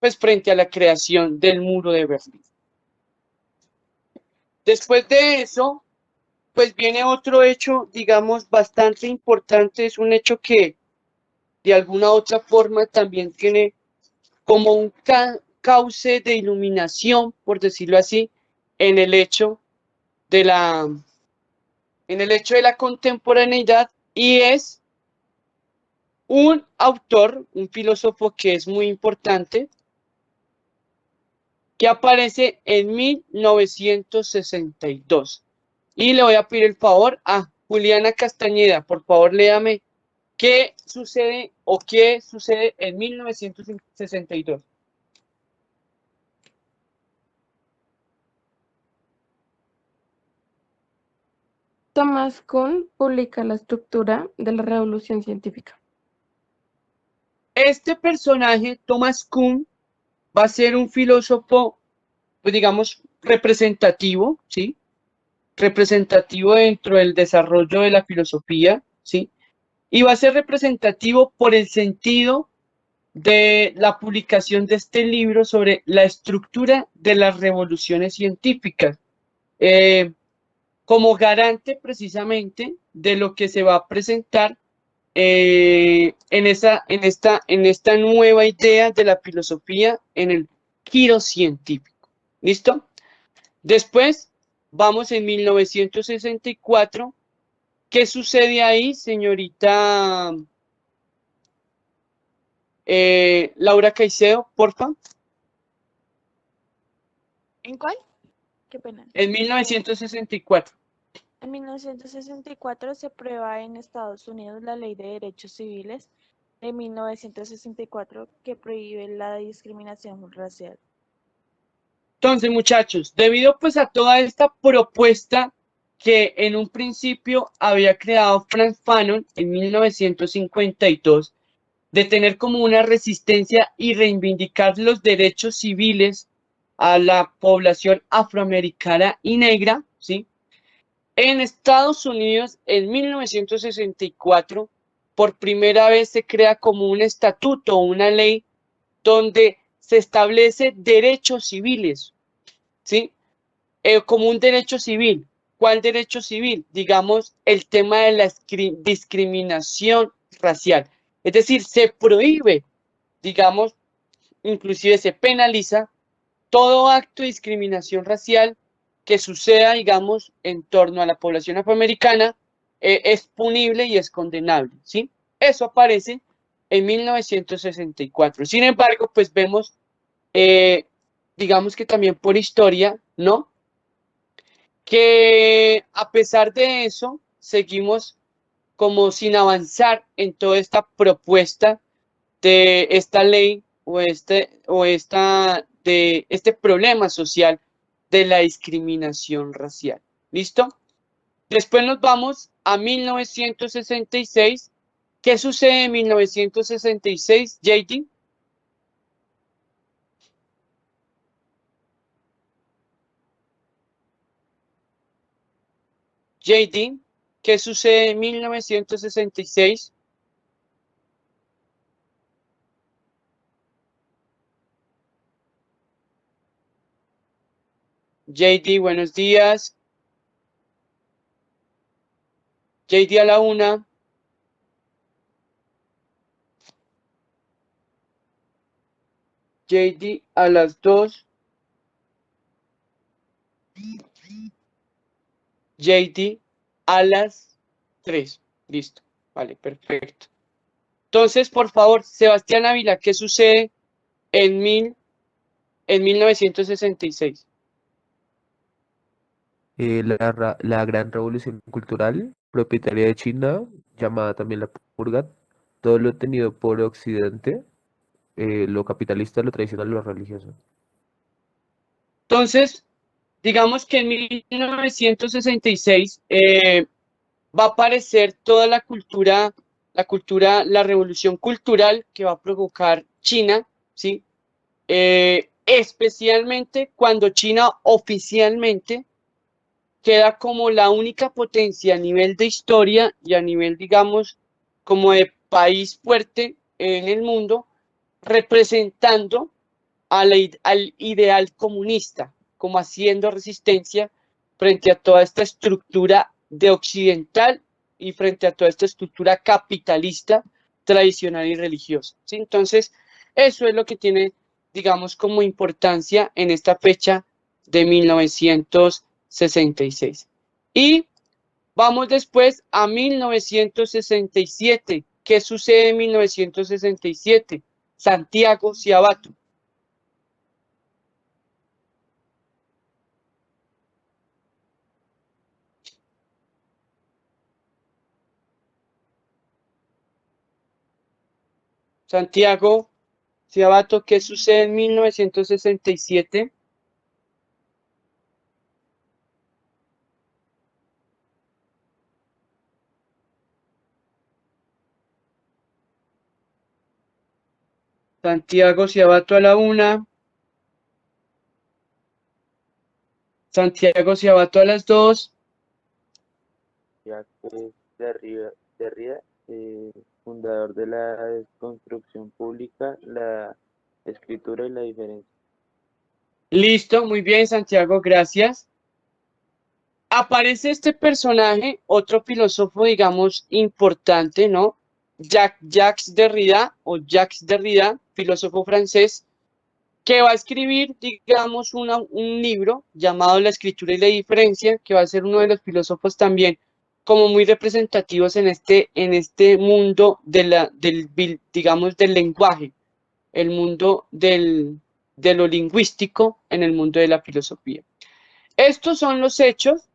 pues frente a la creación del muro de Berlín. Después de eso, pues viene otro hecho, digamos, bastante importante, es un hecho que de alguna u otra forma también tiene como un cauce de iluminación, por decirlo así, en el hecho de la, en el hecho de la contemporaneidad, y es un autor, un filósofo que es muy importante, que aparece en 1962. Y le voy a pedir el favor a Juliana Castañeda, por favor léame qué sucede o qué sucede en 1962. Thomas Kuhn publica La estructura de la revolución científica. Este personaje, Thomas Kuhn, va a ser un filósofo, pues digamos, representativo, ¿sí? Representativo dentro del desarrollo de la filosofía, ¿sí? Y va a ser representativo por el sentido de la publicación de este libro sobre la estructura de las revoluciones científicas, eh, como garante precisamente de lo que se va a presentar en esta nueva idea de la filosofía en el giro científico. ¿Listo? Después, vamos en 1964. ¿Qué sucede ahí, señorita Laura Caicedo, porfa? ¿En cuál? Qué pena. En 1964. En 1964 se aprueba en Estados Unidos la Ley de Derechos Civiles de 1964 que prohíbe la discriminación racial. Entonces, muchachos, debido pues a toda esta propuesta que en un principio había creado Franz Fanon en 1952, de tener como una resistencia y reivindicar los derechos civiles a la población afroamericana y negra, ¿sí? En Estados Unidos, en 1964, por primera vez se crea como un estatuto, una ley, donde se establece derechos civiles, ¿sí? Como un derecho civil. ¿Cuál derecho civil? Digamos, el tema de la discriminación racial. Es decir, se prohíbe, digamos, inclusive se penaliza todo acto de discriminación racial que suceda, digamos, en torno a la población afroamericana, es punible y es condenable, ¿sí? Eso aparece en 1964. Sin embargo, pues vemos, eh, digamos que también por historia, ¿no? Que a pesar de eso, seguimos como sin avanzar en toda esta propuesta de esta ley de este problema social de la discriminación racial. ¿Listo? Después nos vamos a 1966. ¿Qué sucede en 1966, JD? JD, ¿qué sucede en 1966? JD, buenos días. JD a la 1. JD a las 2. JD a las 3. Listo. Vale, perfecto. Entonces, por favor, Sebastián Ávila, ¿qué sucede en 1966? La gran revolución cultural propietaria de China, llamada también la purga, todo lo tenido por Occidente, lo capitalista, lo tradicional, lo religioso. Entonces, digamos que en 1966 va a aparecer toda la revolución cultural que va a provocar China, ¿sí? Especialmente cuando China oficialmente queda como la única potencia a nivel de historia y a nivel, digamos, como de país fuerte en el mundo, representando al ideal comunista, como haciendo resistencia frente a toda esta estructura de occidental y frente a toda esta estructura capitalista, tradicional y religiosa, ¿sí? Entonces, eso es lo que tiene, digamos, como importancia en esta fecha de 1966. Y vamos después a 1967. ¿Qué sucede en 1967? Santiago Ciabato. Santiago Ciabato, ¿qué sucede en 1967? Santiago Ciabato a la 1. Santiago Ciabato a las 2. Jacques Derrida, fundador de la construcción pública, la escritura y la diferencia. Listo, muy bien, Santiago, gracias. Aparece este personaje, otro filósofo, digamos, importante, ¿no? Jacques Derrida, filósofo francés, que va a escribir, digamos, un libro llamado La escritura y la diferencia, que va a ser uno de los filósofos también como muy representativos en este mundo digamos, del lenguaje, el mundo de lo lingüístico en el mundo de la filosofía. Estos son los hechos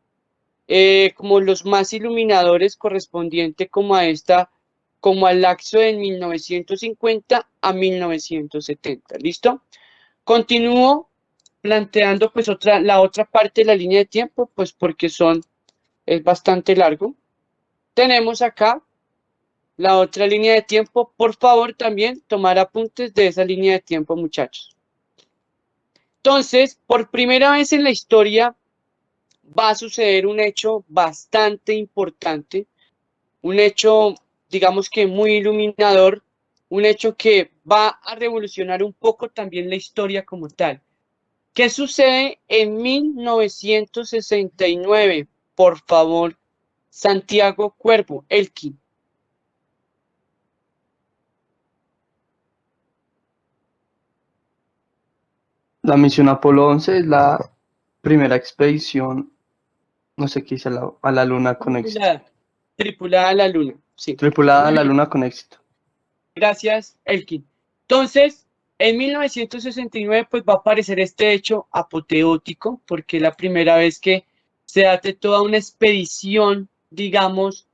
como los más iluminadores correspondiente como al lapso de 1950 a 1970. ¿Listo? Continúo planteando pues la otra parte de la línea de tiempo, pues porque es bastante largo. Tenemos acá la otra línea de tiempo. Por favor, también tomar apuntes de esa línea de tiempo, muchachos. Entonces, por primera vez en la historia va a suceder un hecho bastante importante, un hecho, digamos que muy iluminador, un hecho que va a revolucionar un poco también la historia como tal. ¿Qué sucede en 1969? Por favor, Santiago Cuervo, Elkin. La misión Apolo 11 es la primera expedición, no sé qué dice, a la Luna con éxito. Tripulada a la Luna, sí. Tripulada a Muy la bien. Luna con éxito. Gracias, Elkin. Entonces, en 1969, pues va a aparecer este hecho apoteótico, porque es la primera vez que se hace toda una expedición, digamos,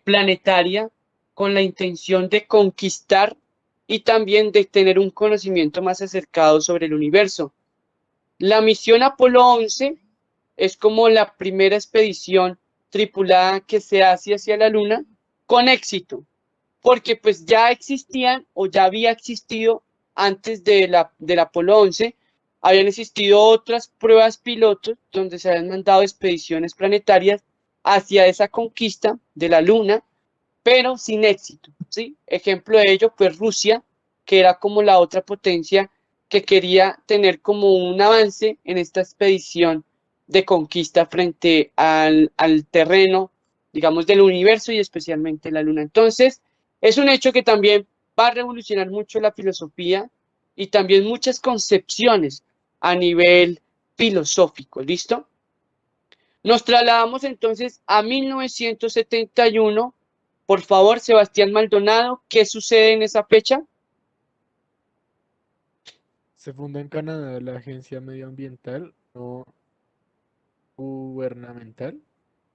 planetaria, con la intención de conquistar y también de tener un conocimiento más acercado sobre el universo. La misión Apolo 11 es como la primera expedición tripulada que se hace hacia la Luna con éxito, porque pues ya existían o ya había existido antes del Apolo 11, habían existido otras pruebas pilotos donde se habían mandado expediciones planetarias hacia esa conquista de la Luna, pero sin éxito, ¿sí? Ejemplo de ello, pues Rusia, que era como la otra potencia que quería tener como un avance en esta expedición de conquista frente al terreno, digamos, del universo y especialmente la Luna. Entonces, es un hecho que también va a revolucionar mucho la filosofía y también muchas concepciones a nivel filosófico, ¿listo? Nos trasladamos entonces a 1971. Por favor, Sebastián Maldonado, ¿qué sucede en esa fecha? Se funda en Canadá la Agencia Medioambiental no Gubernamental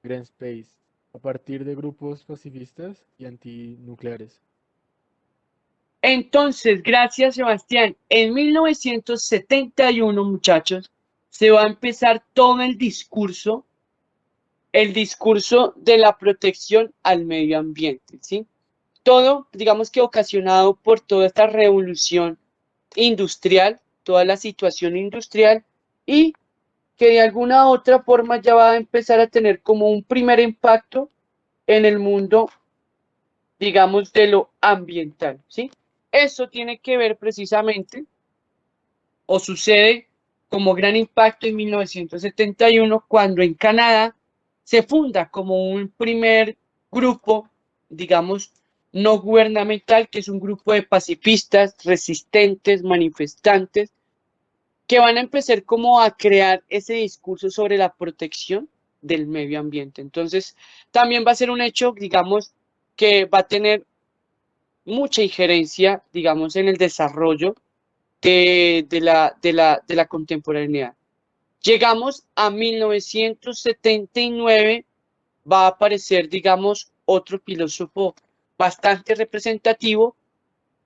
Green Space a partir de grupos pacifistas y antinucleares. Entonces, gracias, Sebastián. En 1971, muchachos, se va a empezar todo el discurso de la protección al medio ambiente, ¿sí? Todo, digamos que ocasionado por toda esta revolución industrial, toda la situación industrial y que de alguna u otra forma ya va a empezar a tener como un primer impacto en el mundo, digamos, de lo ambiental, ¿sí? Eso tiene que ver precisamente o sucede como gran impacto en 1971, cuando en Canadá se funda como un primer grupo, digamos, no gubernamental, que es un grupo de pacifistas, resistentes, manifestantes, que van a empezar como a crear ese discurso sobre la protección del medio ambiente. Entonces, también va a ser un hecho, digamos, que va a tener mucha injerencia, digamos, en el desarrollo de la contemporaneidad. Llegamos a 1979, va a aparecer, digamos, otro filósofo bastante representativo.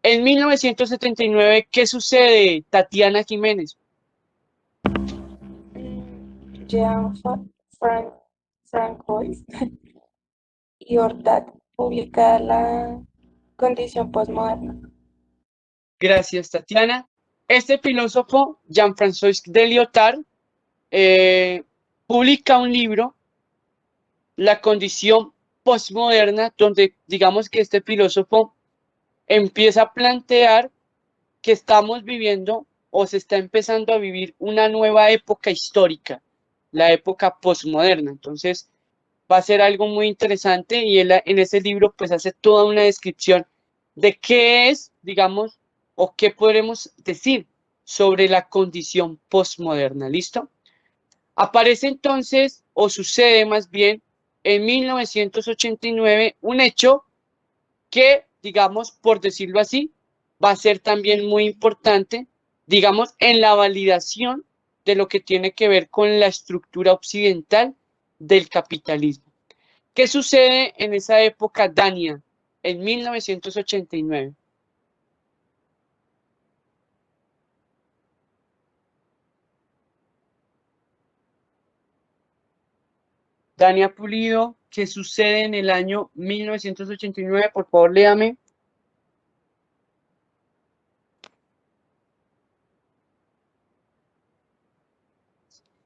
En 1979, ¿qué sucede, Tatiana Jiménez? Jean Francois y Hortat publica La condición postmoderna. Gracias, Tatiana. Este filósofo, Jean-François de Lyotard, publica un libro, La condición postmoderna, donde digamos que este filósofo empieza a plantear que estamos viviendo o se está empezando a vivir una nueva época histórica, la época postmoderna. Entonces, va a ser algo muy interesante y él en ese libro pues hace toda una descripción de qué es, digamos, o qué podremos decir sobre la condición postmoderna. ¿Listo? Aparece entonces, o sucede más bien, en 1989 un hecho que, digamos, por decirlo así, va a ser también muy importante, digamos, en la validación de lo que tiene que ver con la estructura occidental del capitalismo. ¿Qué sucede en esa época, Dania, en 1989? Dania Pulido, ¿qué sucede en el año 1989? Por favor, léame.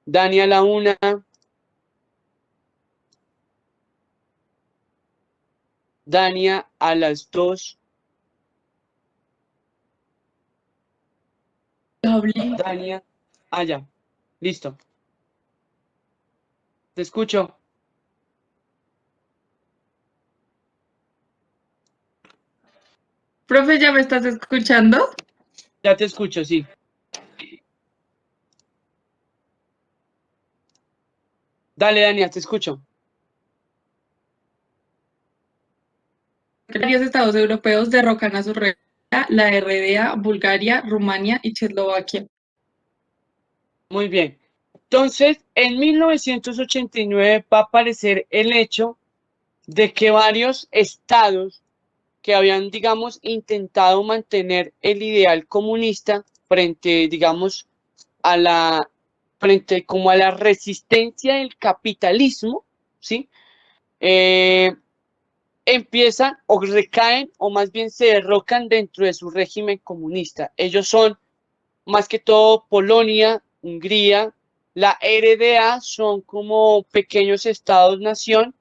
Dania a la 1. Dania a las 2. Dania, allá. Listo. Te escucho. Profe, ¿ya me estás escuchando? Ya te escucho, sí. Dale, Dania, te escucho. Varios estados europeos derrocan a su reina, la RDA, Bulgaria, Rumania y Checoslovaquia. Muy bien. Entonces, en 1989 va a aparecer el hecho de que varios estados que habían, digamos, intentado mantener el ideal comunista frente, digamos, a la, frente como a la resistencia del capitalismo, ¿sí? Empiezan o recaen o más bien se derrocan dentro de su régimen comunista. Ellos son más que todo Polonia, Hungría, la RDA son como pequeños estados-nación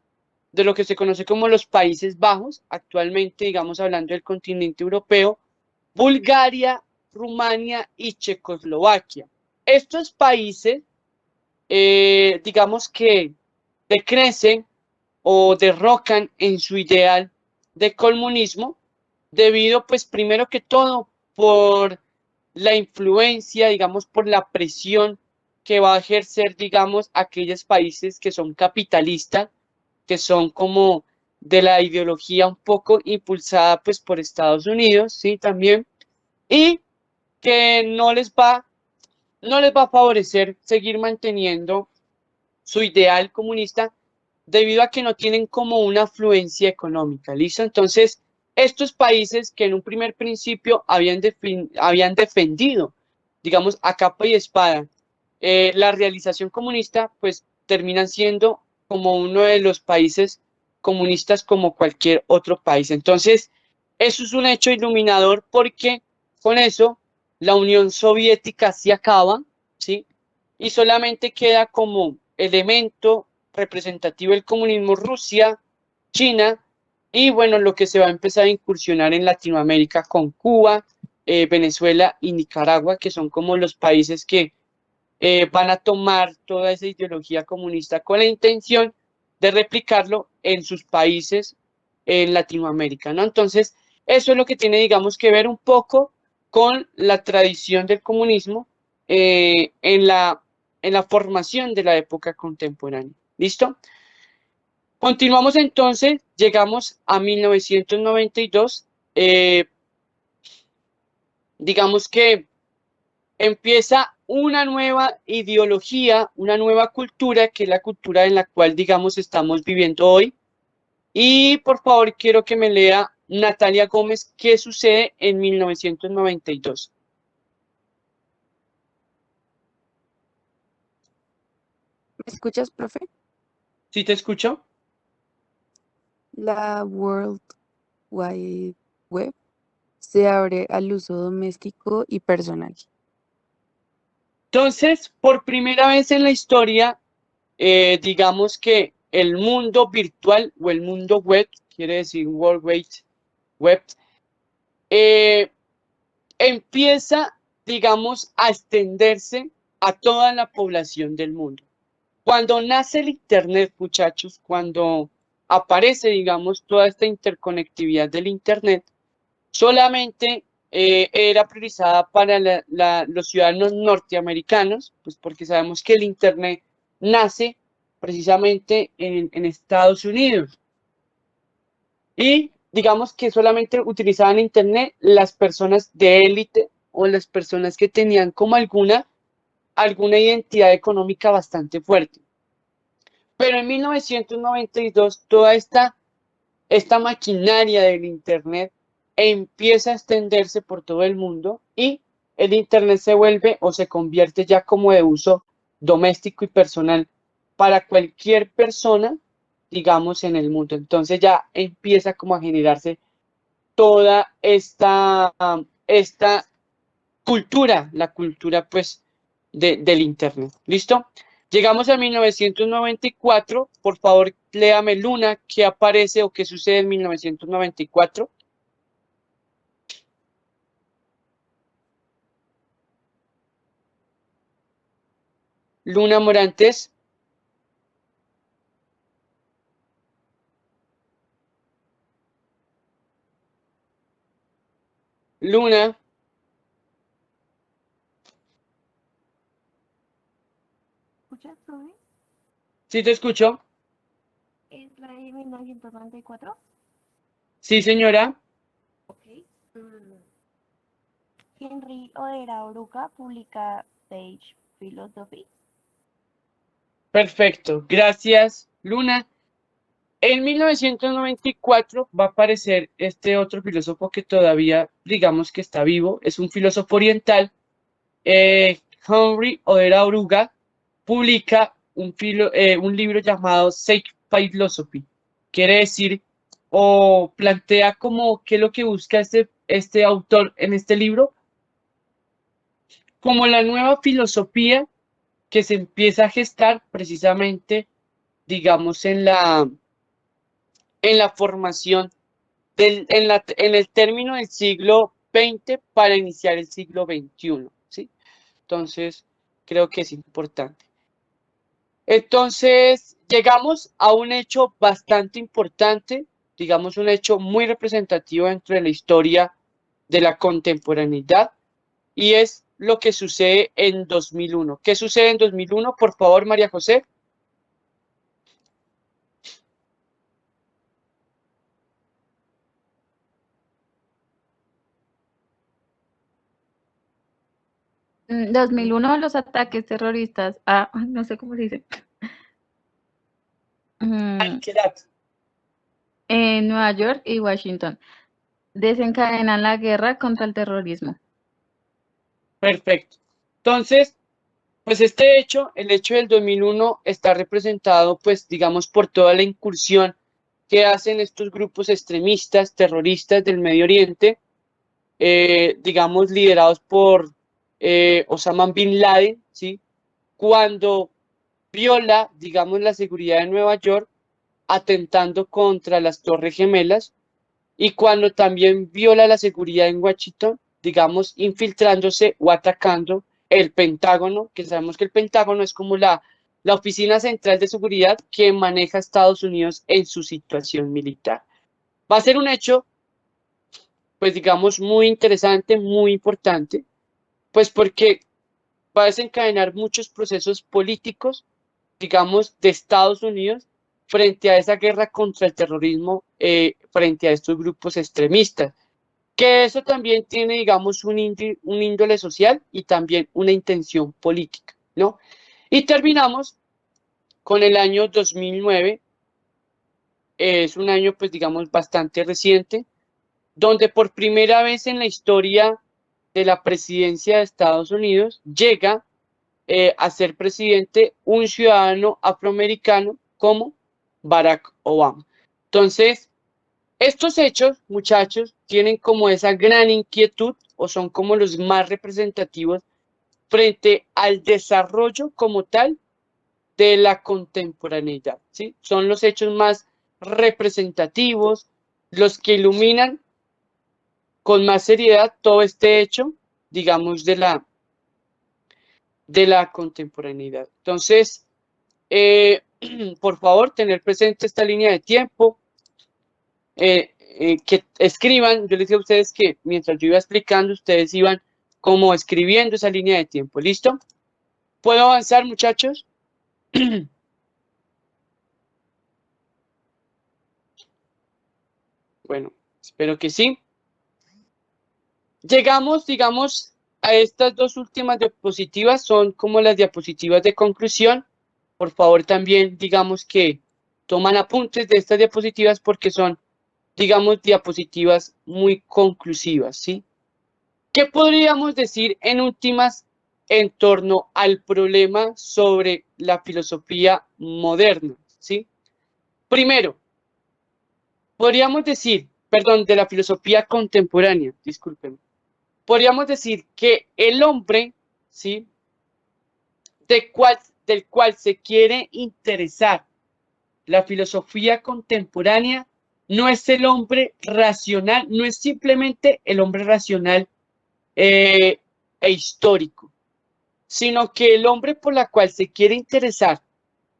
de lo que se conoce como los Países Bajos, actualmente, digamos, hablando del continente europeo, Bulgaria, Rumania y Checoslovaquia. Estos países, digamos que decrecen o derrocan en su ideal de comunismo debido, pues, primero que todo, por la influencia, digamos, por la presión que va a ejercer, digamos, aquellos países que son capitalistas, que son como de la ideología un poco impulsada, pues, por Estados Unidos, ¿sí? También, y que no les va a favorecer seguir manteniendo su ideal comunista debido a que no tienen como una afluencia económica, ¿listo? Entonces, estos países que en un primer principio habían defendido, digamos, a capa y espada la realización comunista, pues terminan siendo como uno de los países comunistas como cualquier otro país. Entonces, eso es un hecho iluminador porque con eso la Unión Soviética se acaba, ¿sí? Y solamente queda como elemento representativo del comunismo Rusia, China y bueno, lo que se va a empezar a incursionar en Latinoamérica con Cuba Venezuela y Nicaragua, que son como los países que van a tomar toda esa ideología comunista con la intención de replicarlo en sus países en Latinoamérica, ¿no? Entonces, eso es lo que tiene, digamos, que ver un poco con la tradición del comunismo en la formación de la época contemporánea. ¿Listo? Continuamos entonces, llegamos a 1992. Digamos que empieza una nueva ideología, una nueva cultura, que es la cultura en la cual, digamos, estamos viviendo hoy. Y por favor, quiero que me lea Natalia Gómez, ¿qué sucede en 1992? ¿Me escuchas, profe? ¿Sí te escucho? La World Wide Web se abre al uso doméstico y personal. Entonces, por primera vez en la historia, digamos que el mundo virtual o el mundo web, quiere decir World Wide Web, eh, empieza, digamos, a extenderse a toda la población del mundo. Cuando nace el Internet, muchachos, cuando aparece, digamos, toda esta interconectividad del Internet, solamente era priorizada para los ciudadanos norteamericanos, pues porque sabemos que el Internet nace precisamente en Estados Unidos. Y digamos que solamente utilizaban Internet las personas de élite o las personas que tenían como alguna identidad económica bastante fuerte. Pero en 1992 toda esta maquinaria del Internet empieza a extenderse por todo el mundo y el Internet se vuelve o se convierte ya como de uso doméstico y personal para cualquier persona, digamos, en el mundo. Entonces ya empieza como a generarse toda esta cultura, la cultura pues del Internet. ¿Listo? Llegamos a 1994. Por favor, léame, Luna, qué aparece o qué sucede en 1994. Luna Morantes. Luna. ¿Escuchas, profe? ¿Sí te escucho? ¿Es la de 1994? Sí, señora. Ok. Henry Odera Oruca publica Sage Philosophy. Perfecto. Gracias, Luna. En 1994 va a aparecer este otro filósofo que todavía, digamos que está vivo. Es un filósofo oriental. Henry Odera Oruga publica un libro llamado Sage Philosophy. Quiere decir, o plantea como qué es lo que busca este autor en este libro, como la nueva filosofía que se empieza a gestar precisamente, digamos, en la formación, en el término del siglo XX para iniciar el siglo XXI, ¿sí? Entonces, creo que es importante. Entonces, llegamos a un hecho bastante importante, digamos un hecho muy representativo dentro de la historia de la contemporaneidad, y es lo que sucede en 2001. ¿Qué sucede en 2001? Por favor, María José. En 2001, los ataques terroristas a, ay, no sé cómo se dice, en Nueva York y Washington desencadenan la guerra contra el terrorismo. Perfecto. Entonces, pues este hecho, el hecho del 2001 está representado, pues, digamos, por toda la incursión que hacen estos grupos extremistas, terroristas del Medio Oriente, digamos, liderados por Osama Bin Laden, ¿sí? Cuando viola, digamos, la seguridad de Nueva York, atentando contra las Torres Gemelas, y cuando también viola la seguridad en Washington, digamos, infiltrándose o atacando el Pentágono, que sabemos que el Pentágono es como la oficina central de seguridad que maneja a Estados Unidos en su situación militar. Va a ser un hecho, pues digamos, muy interesante, muy importante, pues porque va a desencadenar muchos procesos políticos, digamos, de Estados Unidos frente a esa guerra contra el terrorismo, frente a estos grupos extremistas. Que eso también tiene, digamos, un índole social y también una intención política, ¿no? Y terminamos con el año 2009, es un año, pues, digamos, bastante reciente, donde por primera vez en la historia de la presidencia de Estados Unidos llega a ser presidente un ciudadano afroamericano como Barack Obama. Entonces, estos hechos, muchachos, tienen como esa gran inquietud o son como los más representativos frente al desarrollo como tal de la contemporaneidad, ¿sí? Son los hechos más representativos, los que iluminan con más seriedad todo este hecho, digamos, de la contemporaneidad. Entonces, por favor, tener presente esta línea de tiempo, que escriban. Yo les decía a ustedes que mientras yo iba explicando, ustedes iban como escribiendo esa línea de tiempo. ¿Listo? ¿Puedo avanzar, muchachos? Bueno, espero que sí. Llegamos, digamos, a estas dos últimas diapositivas, son como las diapositivas de conclusión. Por favor, también digamos que toman apuntes de estas diapositivas porque son, digamos, diapositivas muy conclusivas, ¿sí? ¿Qué podríamos decir en últimas en torno al problema sobre la filosofía moderna, ¿sí? Primero, podríamos decir, perdón, de la filosofía contemporánea, discúlpenme. Podríamos decir que el hombre, ¿sí? Del cual se quiere interesar la filosofía contemporánea no es el hombre racional, no es simplemente el hombre racional e histórico, sino que el hombre por la cual se quiere interesar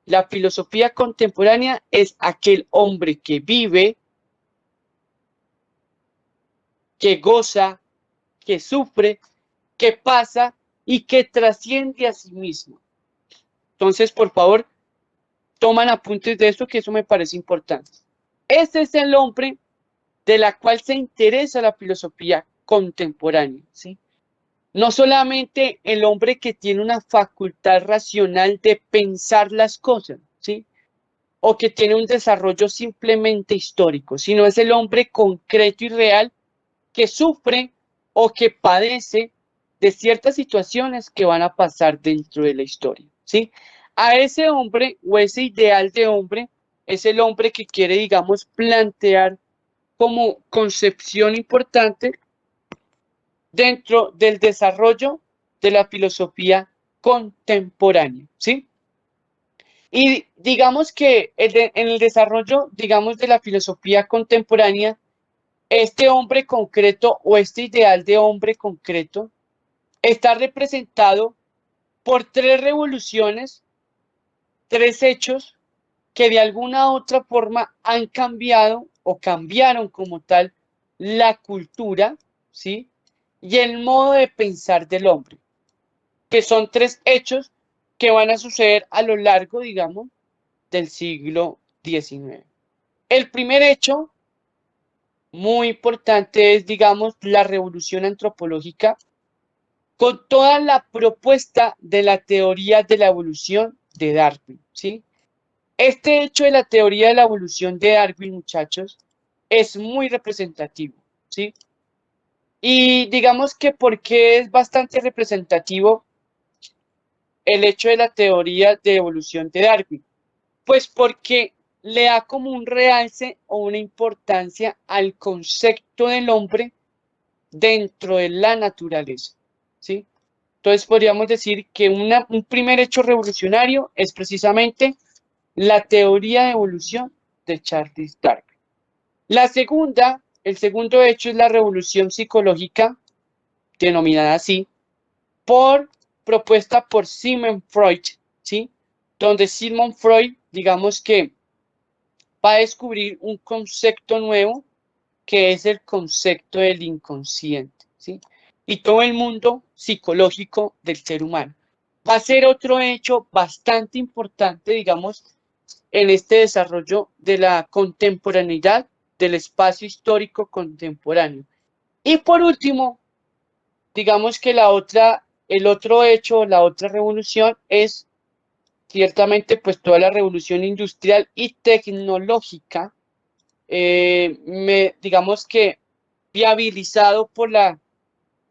la filosofía contemporánea es aquel hombre que vive, que goza, que sufre, que pasa y que trasciende a sí mismo. Entonces, por favor, toman apuntes de esto, que eso me parece importante. Ese es el hombre de la cual se interesa la filosofía contemporánea, ¿sí? No solamente el hombre que tiene una facultad racional de pensar las cosas, ¿sí? O que tiene un desarrollo simplemente histórico, sino es el hombre concreto y real que sufre o que padece de ciertas situaciones que van a pasar dentro de la historia, ¿sí? A ese hombre o ese ideal de hombre es el hombre que quiere, digamos, plantear como concepción importante dentro del desarrollo de la filosofía contemporánea, ¿sí? Y digamos que en el desarrollo, digamos, de la filosofía contemporánea, este hombre concreto o este ideal de hombre concreto está representado por tres revoluciones, tres hechos que de alguna u otra forma han cambiado o cambiaron como tal la cultura, ¿sí? Y el modo de pensar del hombre, que son tres hechos que van a suceder a lo largo, digamos, del siglo XIX. El primer hecho, muy importante, es, digamos, la revolución antropológica, con toda la propuesta de la teoría de la evolución de Darwin, ¿sí? Este hecho de la teoría de la evolución de Darwin, muchachos, es muy representativo, ¿sí? Y digamos que porque es bastante representativo el hecho de la teoría de evolución de Darwin, pues porque le da como un realce o una importancia al concepto del hombre dentro de la naturaleza, ¿sí? Entonces podríamos decir que un primer hecho revolucionario es precisamente la teoría de evolución de Charles Darwin. El segundo hecho es la revolución psicológica denominada así, por propuesta por Sigmund Freud, ¿sí? Donde Sigmund Freud, digamos que va a descubrir un concepto nuevo que es el concepto del inconsciente, ¿sí? Y todo el mundo psicológico del ser humano. Va a ser otro hecho bastante importante, digamos, en este desarrollo de la contemporaneidad del espacio histórico contemporáneo. Y por último, digamos que el otro hecho, la otra revolución es ciertamente pues toda la revolución industrial y tecnológica, digamos que viabilizado por la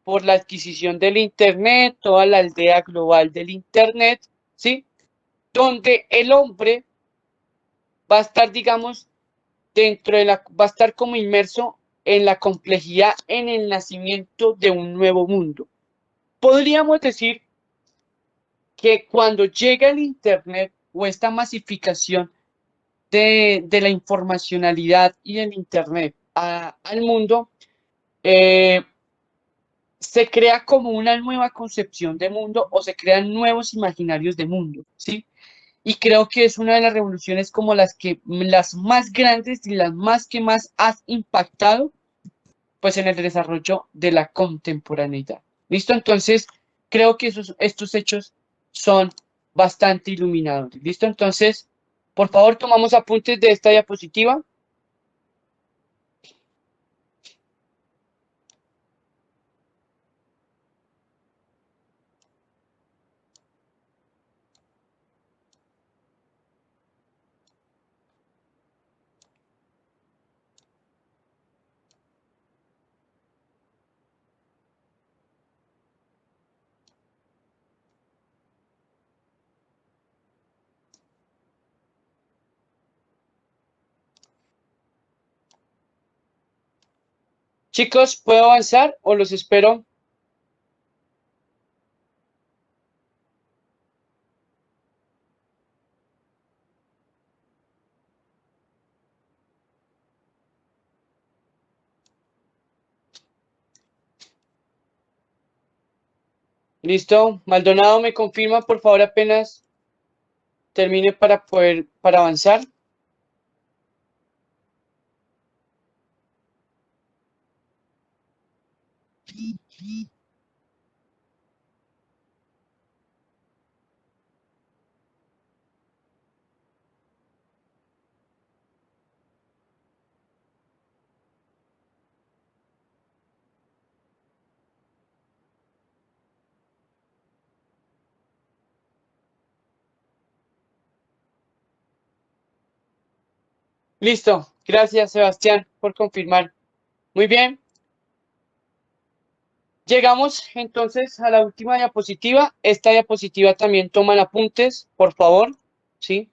adquisición del Internet, toda la aldea global del Internet, ¿sí? Donde el hombre va a estar, digamos, va a estar como inmerso en la complejidad, en el nacimiento de un nuevo mundo. Podríamos decir que cuando llega el Internet o esta masificación de la informacionalidad y el Internet al mundo, se crea como una nueva concepción de mundo o se crean nuevos imaginarios de mundo, ¿sí? Y creo que es una de las revoluciones como las más grandes y las más que más has impactado, pues en el desarrollo de la contemporaneidad. ¿Listo? Entonces, creo que estos hechos son bastante iluminadores. ¿Listo? Entonces, por favor, tomamos apuntes de esta diapositiva. Chicos, ¿puedo avanzar o los espero? Listo. Maldonado, ¿me confirma, por favor, apenas termine para avanzar? Listo. Gracias, Sebastián, por confirmar. Muy bien. Llegamos entonces a la última diapositiva. Esta diapositiva también toman apuntes, por favor, ¿sí?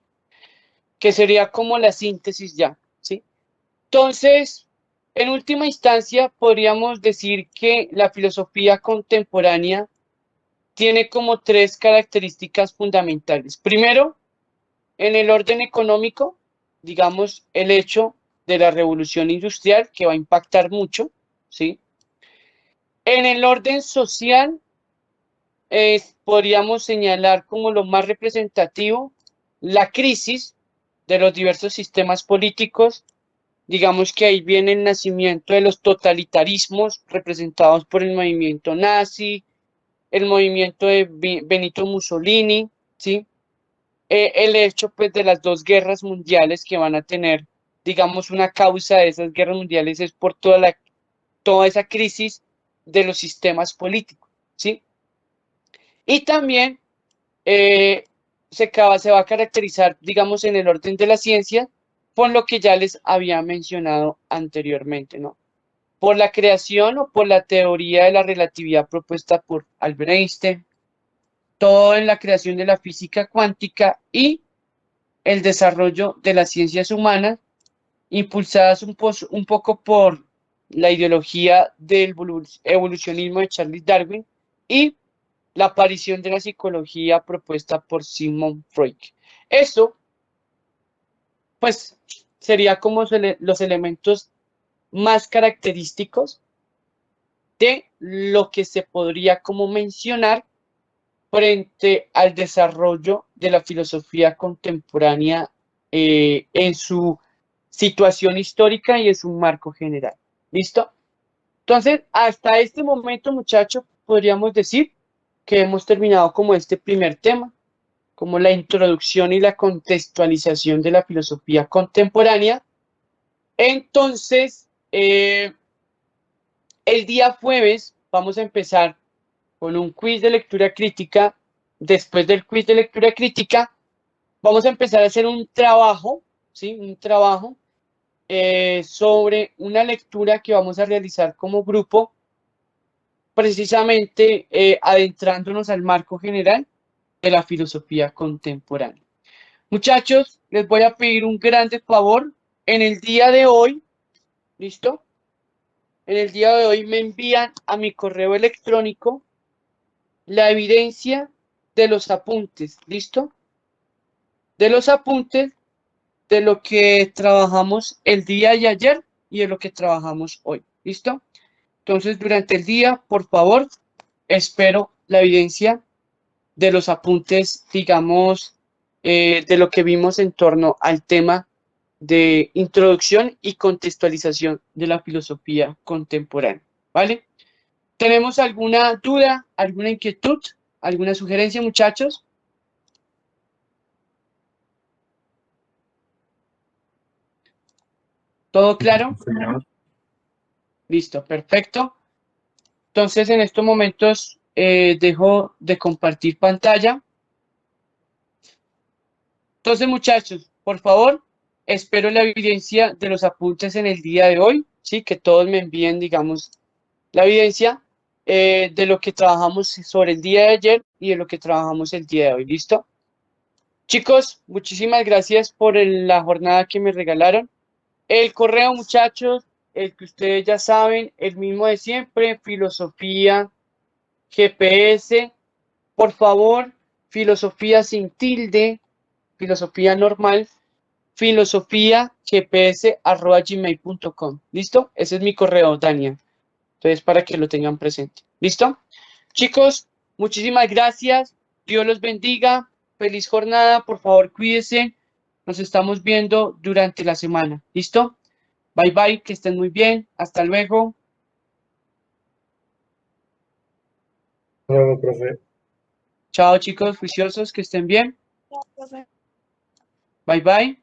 Que sería como la síntesis ya, ¿sí? Entonces, en última instancia, podríamos decir que la filosofía contemporánea tiene como tres características fundamentales. Primero, en el orden económico, digamos, el hecho de la revolución industrial que va a impactar mucho, ¿sí? En el orden social, podríamos señalar como lo más representativo la crisis de los diversos sistemas políticos. Digamos que ahí viene el nacimiento de los totalitarismos representados por el movimiento nazi, el movimiento de Benito Mussolini, ¿sí? El hecho pues de las dos guerras mundiales que van a tener, digamos, una causa de esas guerras mundiales es por toda esa crisis de los sistemas políticos, ¿sí? Y también se va a caracterizar, digamos, en el orden de la ciencia, por lo que ya les había mencionado anteriormente, ¿no? Por la creación o por la teoría de la relatividad propuesta por Albert Einstein, todo en la creación de la física cuántica y el desarrollo de las ciencias humanas, impulsadas un poco por la ideología del evolucionismo de Charles Darwin y la aparición de la psicología propuesta por Sigmund Freud. Eso, pues, sería como los elementos más característicos de lo que se podría como mencionar frente al desarrollo de la filosofía contemporánea en su situación histórica y en su marco general. ¿Listo? Entonces, hasta este momento, muchachos, podríamos decir que hemos terminado como este primer tema, como la introducción y la contextualización de la filosofía contemporánea. Entonces, el día jueves vamos a empezar con un quiz de lectura crítica. Después del quiz de lectura crítica, vamos a empezar a hacer un trabajo, ¿sí? Un trabajo sobre una lectura que vamos a realizar como grupo, precisamente adentrándonos al marco general de la filosofía contemporánea. Muchachos, les voy a pedir un grande favor. En el día de hoy, ¿listo? En el día de hoy me envían a mi correo electrónico la evidencia de los apuntes, ¿listo? De los apuntes de lo que trabajamos el día de ayer y de lo que trabajamos hoy, ¿listo? Entonces, durante el día, por favor, espero la evidencia de los apuntes, digamos, de lo que vimos en torno al tema de introducción y contextualización de la filosofía contemporánea, ¿vale? ¿Tenemos alguna duda, alguna inquietud, alguna sugerencia, muchachos? ¿Todo claro? Listo, perfecto. Entonces, en estos momentos dejo de compartir pantalla. Entonces, muchachos, por favor, espero la evidencia de los apuntes en el día de hoy, ¿sí? Que todos me envíen, digamos, la evidencia de lo que trabajamos sobre el día de ayer y de lo que trabajamos el día de hoy, ¿listo? Chicos, muchísimas gracias por la jornada que me regalaron. El correo, muchachos, el que ustedes ya saben, el mismo de siempre, filosofía, GPS, por favor, filosofía sin tilde, filosofía normal, filosofía gps@gmail.com. ¿Listo? Ese es mi correo, Daniel. Entonces, para que lo tengan presente. ¿Listo? Chicos, muchísimas gracias. Dios los bendiga. Feliz jornada. Por favor, cuídense. Nos estamos viendo durante la semana. ¿Listo? Bye bye, que estén muy bien. Hasta luego. Bueno, profe. Chao, chicos, juiciosos, que estén bien. Ya, profe. Bye bye.